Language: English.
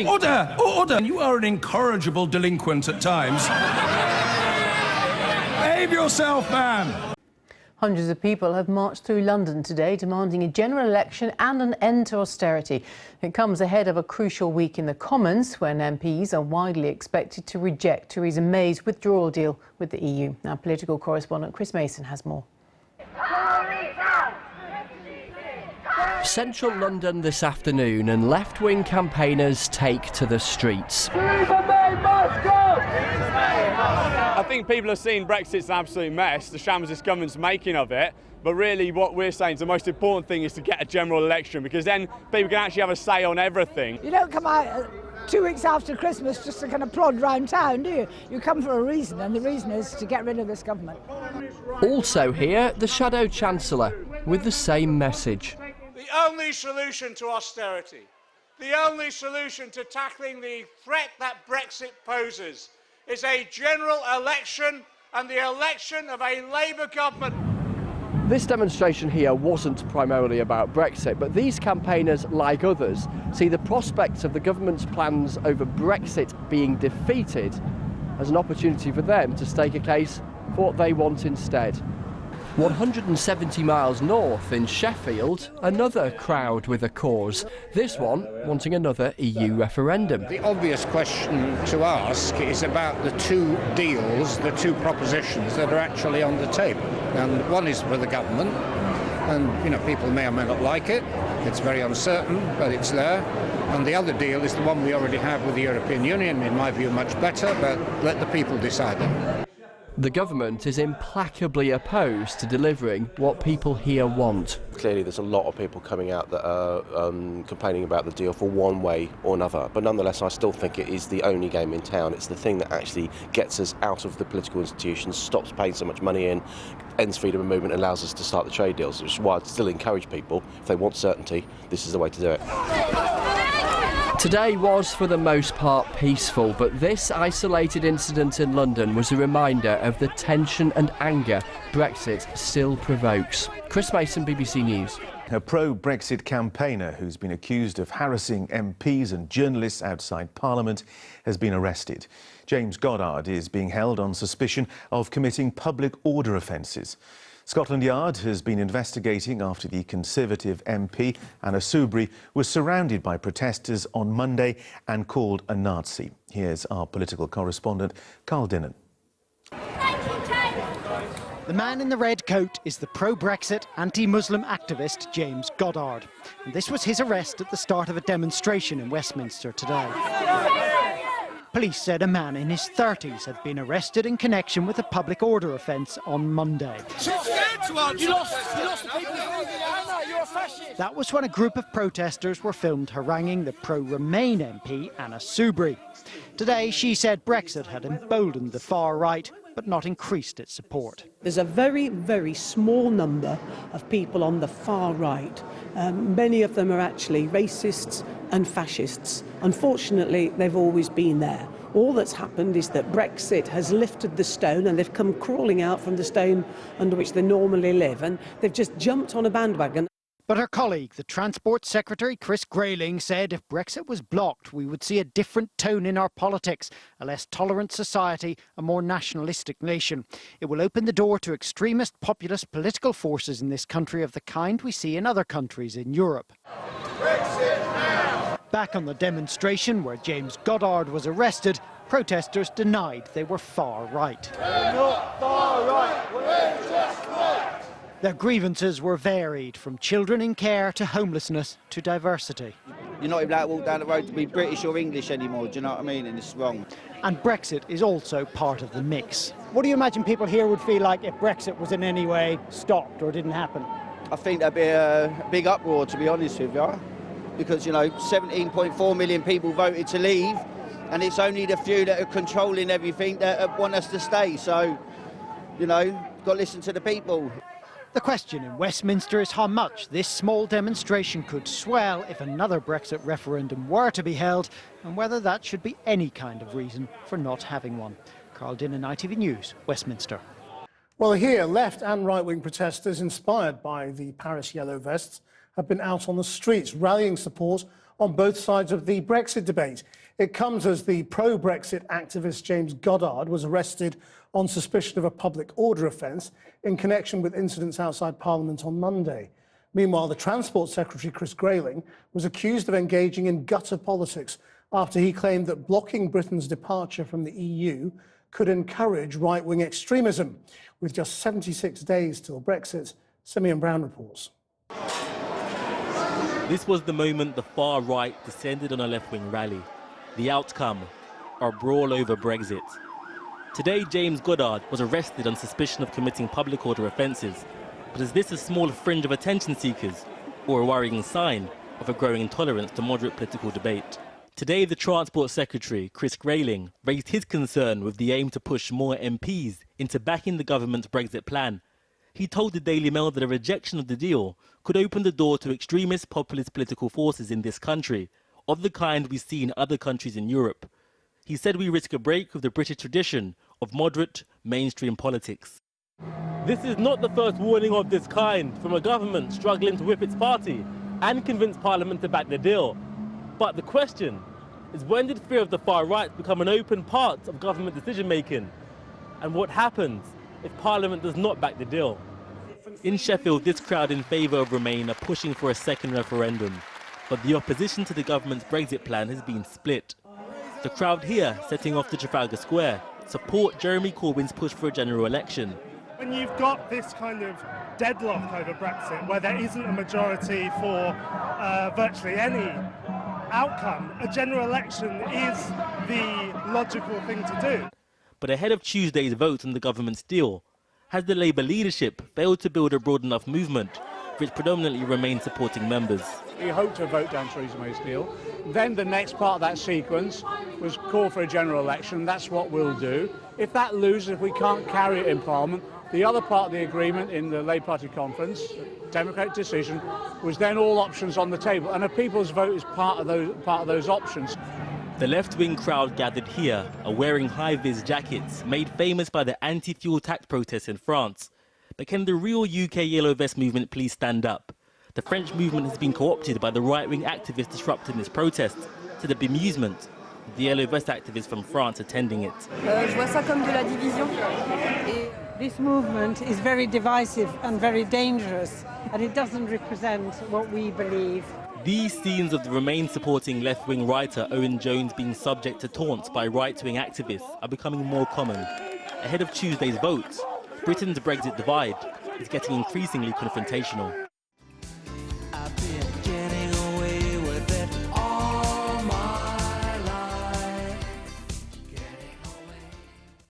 Order! Order! You are an incorrigible delinquent at times. Behave yourself, man! Hundreds of people have marched through London today demanding a general election and an end to austerity. It comes ahead of a crucial week in the Commons when MPs are widely expected to reject Theresa May's withdrawal deal with the EU. Our political correspondent Chris Mason has more. Central London this afternoon and left-wing campaigners take to the streets. I think people have seen Brexit's an absolute mess, the shams this government's making of it, but really what we're saying is the most important thing is to get a general election, because then people can actually have a say on everything. You don't come out 2 weeks after Christmas just to kind of plod round town, do you? You come for a reason, and the reason is to get rid of this government. Also here, the Shadow Chancellor with the same message. The only solution to austerity, the only solution to tackling the threat that Brexit poses is a general election and the election of a Labour government. This demonstration here wasn't primarily about Brexit, but these campaigners, like others, see the prospects of the government's plans over Brexit being defeated as an opportunity for them to stake a case for what they want instead. 170 miles north in Sheffield, another crowd with a cause. This one wanting another EU referendum. The obvious question to ask is about the two deals, the two propositions that are actually on the table. And one is for the government, and people may or may not like it. It's very uncertain, but it's there. And the other deal is the one we already have with the European Union, in my view much better, but let the people decide it. The government is implacably opposed to delivering what people here want. Clearly there's a lot of people coming out that are complaining about the deal for one way or another, but nonetheless I still think it is the only game in town. It's the thing that actually gets us out of the political institutions, stops paying so much money in, ends freedom of movement, allows us to start the trade deals, which is why I'd still encourage people, if they want certainty, this is the way to do it. Today was for the most part peaceful, but this isolated incident in London was a reminder of the tension and anger Brexit still provokes. Chris Mason, BBC News. A pro-Brexit campaigner who's been accused of harassing MPs and journalists outside Parliament has been arrested. James Goddard is being held on suspicion of committing public order offences. Scotland Yard has been investigating after the Conservative MP, Anna Soubry, was surrounded by protesters on Monday and called a Nazi. Here's our political correspondent, Carl Dinnan. The man in the red coat is the pro-Brexit, anti-Muslim activist James Goddard. And this was his arrest at the start of a demonstration in Westminster today. Police said a man in his 30s had been arrested in connection with a public order offence on Monday. That was when a group of protesters were filmed haranguing the pro-Remain MP, Anna Soubry. Today, she said Brexit had emboldened the far right, but not increased its support. There's a very, very small number of people on the far right. Many of them are actually racists and fascists. Unfortunately, they've always been there. All that's happened is that Brexit has lifted the stone and they've come crawling out from the stone under which they normally live, and they've just jumped on a bandwagon. But her colleague, the Transport Secretary Chris Grayling, said if Brexit was blocked, we would see a different tone in our politics, a less tolerant society, a more nationalistic nation. It will open the door to extremist populist political forces in this country of the kind we see in other countries in Europe. Brexit now! Back on the demonstration where James Goddard was arrested, protesters denied they were far right. We're not far right, we're just right. Their grievances were varied, from children in care to homelessness to diversity. You're not even allowed to walk down the road to be British or English anymore, do you know what I mean? And it's wrong. And Brexit is also part of the mix. What do you imagine people here would feel like if Brexit was in any way stopped or didn't happen? I think there'd be a big uproar, to be honest with you, because, 17.4 million people voted to leave, and it's only the few that are controlling everything that want us to stay. So, got to listen to the people. The question in Westminster is how much this small demonstration could swell if another Brexit referendum were to be held, and whether that should be any kind of reason for not having one. Carl Dinnan, ITV News, Westminster. Well, here, left and right-wing protesters inspired by the Paris Yellow Vests have been out on the streets rallying support on both sides of the Brexit debate. It comes as the pro-Brexit activist James Goddard was arrested on suspicion of a public order offence in connection with incidents outside Parliament on Monday. Meanwhile, the Transport Secretary, Chris Grayling, was accused of engaging in gutter politics after he claimed that blocking Britain's departure from the EU could encourage right-wing extremism. With just 76 days till Brexit, Simeon Brown reports. This was the moment the far right descended on a left-wing rally. The outcome, a brawl over Brexit. Today, James Goddard was arrested on suspicion of committing public order offences. But is this a small fringe of attention seekers, or a worrying sign of a growing intolerance to moderate political debate? Today, the Transport Secretary, Chris Grayling, raised his concern with the aim to push more MPs into backing the government's Brexit plan. He told the Daily Mail that a rejection of the deal could open the door to extremist populist political forces in this country, of the kind we see in other countries in Europe. He said we risk a break with the British tradition of moderate, mainstream politics. This is not the first warning of this kind from a government struggling to whip its party and convince Parliament to back the deal. But the question is, when did fear of the far right become an open part of government decision-making? And what happens if Parliament does not back the deal? In Sheffield, this crowd in favour of Remain are pushing for a second referendum. But the opposition to the government's Brexit plan has been split. The crowd here, setting off to Trafalgar Square, support Jeremy Corbyn's push for a general election. When you've got this kind of deadlock over Brexit, where there isn't a majority for virtually any outcome, a general election is the logical thing to do. But ahead of Tuesday's vote on the government's deal, has the Labour leadership failed to build a broad enough movement for its predominantly Remain supporting members? We hope to vote down Theresa May's deal. Then the next part of that sequence was call for a general election. That's what we'll do. If that loses, if we can't carry it in Parliament, the other part of the agreement in the Labour Party conference, democratic decision, was then all options on the table. And a people's vote is part of those options. The left-wing crowd gathered here are wearing high-vis jackets made famous by the anti-fuel tax protests in France. But can the real UK Yellow Vest movement please stand up? The French movement has been co-opted by the right-wing activists disrupting this protest, to the bemusement of the Yellow Vest activists from France attending it. Je vois ça comme de la division. This movement is very divisive and very dangerous, and it doesn't represent what we believe. These scenes of the Remain supporting left-wing writer Owen Jones being subject to taunts by right-wing activists are becoming more common. Ahead of Tuesday's vote, Britain's Brexit divide is getting increasingly confrontational.